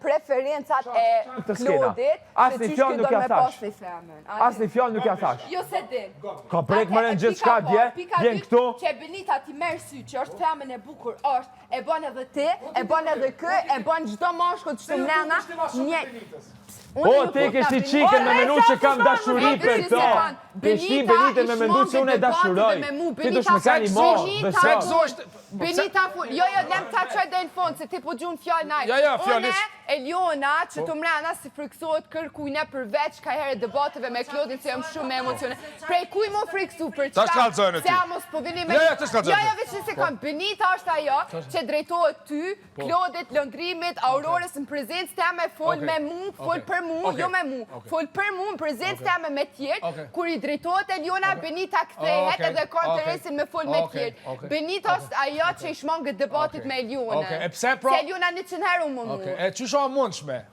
preferencat e Klodit, Asnjë fjalë nuk ja thash. Asnjë fjalë nuk ja thash. Jo se din. Ka prek më në gjithçka dje, vjen këtu. Që Benita ti merr sy që është femën e bukur, është, e bën edhe ti, e bën edhe kë, e bën çdo mashkull të shtumlena. Po, ti ke si qikën me menu që kam dashuri për to. Ti Benita me mendu që unë e dashuroj. Ti dush me ka një mosh, Benita, jo, nem ta qoj dhe në fond, se ti po gjun fjallë najtë. Ja, fjallis. Une, Eliona, që të mrena si friksohet kërkujne përveç ka herë debateve me Klodin, se jam shumë emocione. Prej kuj mo friksu për qka? Ta shkallëzojnë e ti. Se amos po vini me... Ja, ta shkallëzojnë. Ja, veç se kam, Benita është ajo që drejtohet ty, Klodit, Lëndrimit, Aurores, në prezencë teme, fol me mu, fol për mu, jo me mu. Fol për mu, në prezencë teme me tjerë, kur i drejtohet Eliona, Benita kthehet edhe ka interesin me fol me tjerë. Benita është ajo që i shmangët debatit me Eliona. E pse pra? Se Eliona 100 herë u mundu. E që shoha mundshme?